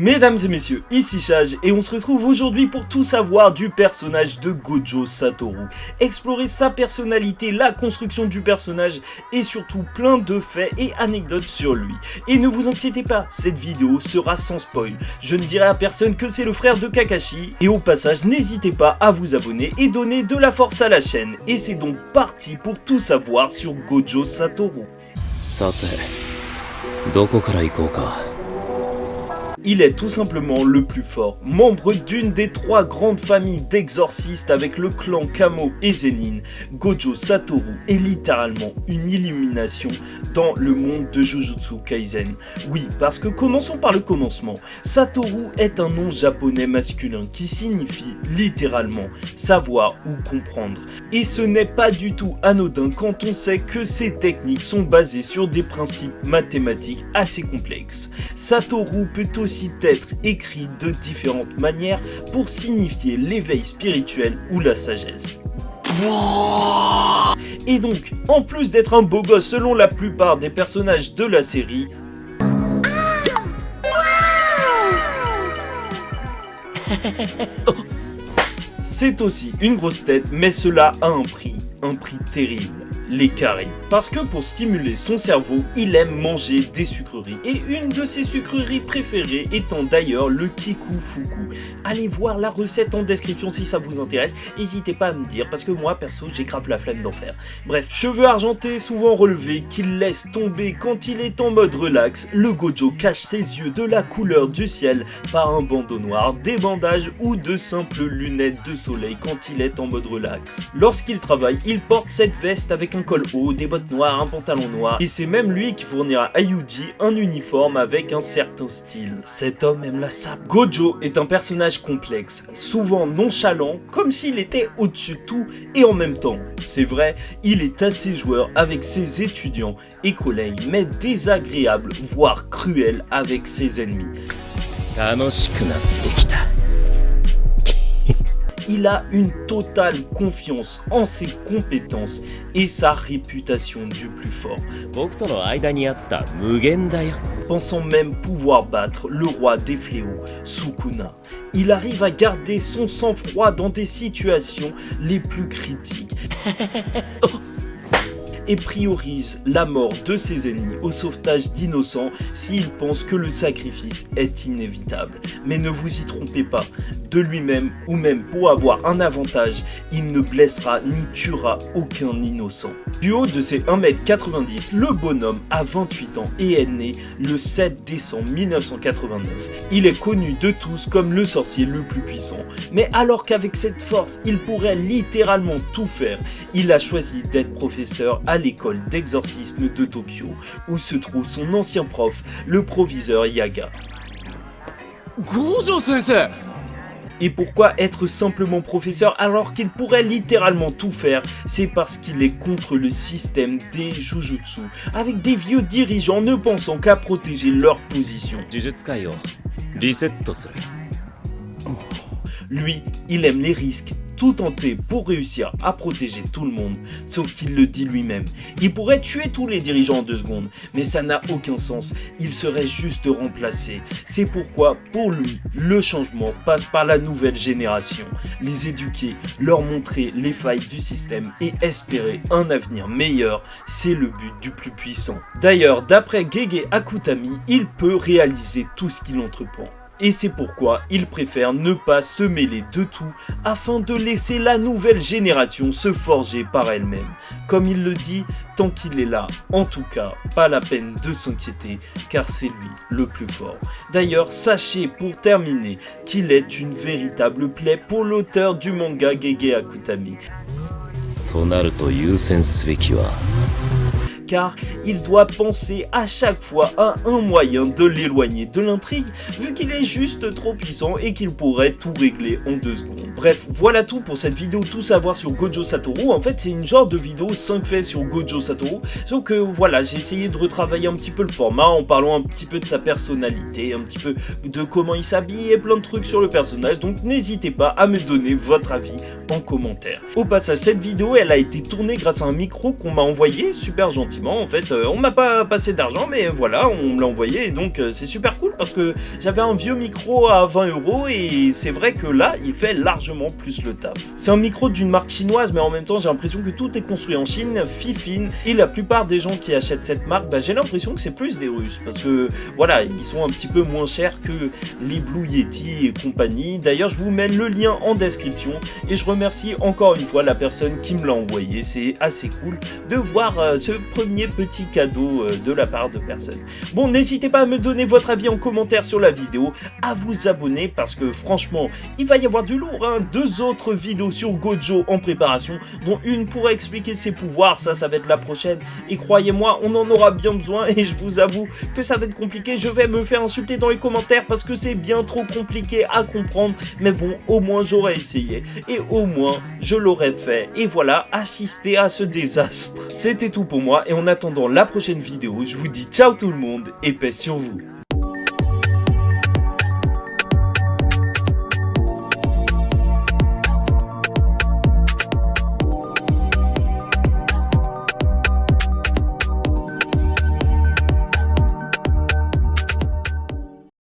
Mesdames et messieurs, ici Chage et on se retrouve aujourd'hui pour tout savoir du personnage de Gojo Satoru. Explorer sa personnalité, la construction du personnage et surtout plein de faits et anecdotes sur lui. Et ne vous inquiétez pas, cette vidéo sera sans spoil. Je ne dirai à personne que c'est le frère de Kakashi et au passage n'hésitez pas à vous abonner et donner de la force à la chaîne. Et c'est donc parti pour tout savoir sur Gojo Satoru. Il est tout simplement le plus fort, membre d'une des trois grandes familles d'exorcistes avec le clan Kamo et Zenin. Gojo Satoru est littéralement une illumination dans le monde de Jujutsu Kaisen. Oui, parce que commençons par le commencement. Satoru est un nom japonais masculin qui signifie littéralement savoir ou comprendre. Et ce n'est pas du tout anodin quand on sait que ces techniques sont basées sur des principes mathématiques assez complexes. Satoru peut aussi être écrit de différentes manières pour signifier l'éveil spirituel ou la sagesse. Et donc, en plus d'être un beau gosse selon la plupart des personnages de la série, c'est aussi une grosse tête, mais cela a un prix terrible. Les carrés. Parce que pour stimuler son cerveau, il aime manger des sucreries. Et une de ses sucreries préférées étant d'ailleurs le Kikufuku. Allez voir la recette en description si ça vous intéresse. N'hésitez pas à me dire parce que moi perso j'ai grave la flemme d'en faire. Bref, cheveux argentés souvent relevés qu'il laisse tomber quand il est en mode relax. Le Gojo cache ses yeux de la couleur du ciel par un bandeau noir, des bandages ou de simples lunettes de soleil quand il est en mode relax. Lorsqu'il travaille, il porte cette veste avec un col haut, des bottes noires, un pantalon noir, et c'est même lui qui fournira à Yuji un uniforme avec un certain style. Cet homme aime la sape. Gojo est un personnage complexe, souvent nonchalant, comme s'il était au-dessus de tout, et en même temps, c'est vrai, il est assez joueur avec ses étudiants et collègues, mais désagréable, voire cruel avec ses ennemis. Il a une totale confiance en ses compétences et sa réputation du plus fort. Pensant même pouvoir battre le roi des fléaux, Sukuna. Il arrive à garder son sang-froid dans des situations les plus critiques. Et priorise la mort de ses ennemis au sauvetage d'innocents s'il pense que le sacrifice est inévitable. Mais ne vous y trompez pas, de lui-même ou même pour avoir un avantage, il ne blessera ni tuera aucun innocent. Du haut de ses 1m90, le bonhomme a 28 ans et est né le 7 décembre 1989. Il est connu de tous comme le sorcier le plus puissant. Mais alors qu'avec cette force, il pourrait littéralement tout faire, il a choisi d'être professeur à l'école d'exorcisme de Tokyo, où se trouve son ancien prof, le proviseur Yaga. Gojo-sensei! Et pourquoi être simplement professeur alors qu'il pourrait littéralement tout faire? C'est parce qu'il est contre le système des Jujutsu, avec des vieux dirigeants ne pensant qu'à protéger leur position. Lui, il aime les risques, tout tenter pour réussir à protéger tout le monde, sauf qu'il le dit lui-même. Il pourrait tuer tous les dirigeants en 2 secondes, mais ça n'a aucun sens, il serait juste remplacé. C'est pourquoi, pour lui, le changement passe par la nouvelle génération. Les éduquer, leur montrer les failles du système et espérer un avenir meilleur, c'est le but du plus puissant. D'ailleurs, d'après Gege Akutami, il peut réaliser tout ce qu'il entreprend. Et c'est pourquoi il préfère ne pas se mêler de tout afin de laisser la nouvelle génération se forger par elle-même. Comme il le dit, tant qu'il est là, en tout cas, pas la peine de s'inquiéter car c'est lui le plus fort. D'ailleurs, sachez pour terminer qu'il est une véritable plaie pour l'auteur du manga Gege Akutami. Car il doit penser à chaque fois à un moyen de l'éloigner de l'intrigue, vu qu'il est juste trop puissant et qu'il pourrait tout régler en 2 secondes. Bref, voilà tout pour cette vidéo tout savoir sur Gojo Satoru. En fait, c'est une genre de vidéo 5 faits sur Gojo Satoru, sauf que voilà, j'ai essayé de retravailler un petit peu le format en parlant un petit peu de sa personnalité, un petit peu de comment il s'habille et plein de trucs sur le personnage, donc n'hésitez pas à me donner votre avis en commentaire. Au passage, cette vidéo, elle a été tournée grâce à un micro qu'on m'a envoyé, super gentil. gentiment. En fait, on m'a pas passé d'argent, mais voilà, on me l'a envoyé. Et donc, c'est super cool parce que j'avais un vieux micro à 20 € et c'est vrai que là, il fait largement plus le taf. C'est un micro d'une marque chinoise, mais en même temps, j'ai l'impression que tout est construit en Chine, fifine. Et la plupart des gens qui achètent cette marque, j'ai l'impression que c'est plus des Russes parce que voilà, ils sont un petit peu moins chers que les Blue Yeti et compagnie. D'ailleurs, je vous mets le lien en description et je remercie encore une fois la personne qui me l'a envoyé. C'est assez cool de voir ce premier petit cadeau de la part de personne. Bon, n'hésitez pas à me donner votre avis en commentaire sur la vidéo, à vous abonner parce que franchement, il va y avoir du lourd, hein. 2 autres vidéos sur Gojo en préparation, dont une pourrait expliquer ses pouvoirs, ça va être la prochaine. Et croyez-moi, on en aura bien besoin et je vous avoue que ça va être compliqué. Je vais me faire insulter dans les commentaires parce que c'est bien trop compliqué à comprendre. Mais bon, au moins j'aurais essayé et au moins je l'aurais fait. Et voilà, assister à ce désastre. C'était tout pour moi et en attendant la prochaine vidéo, je vous dis ciao tout le monde et paix sur vous.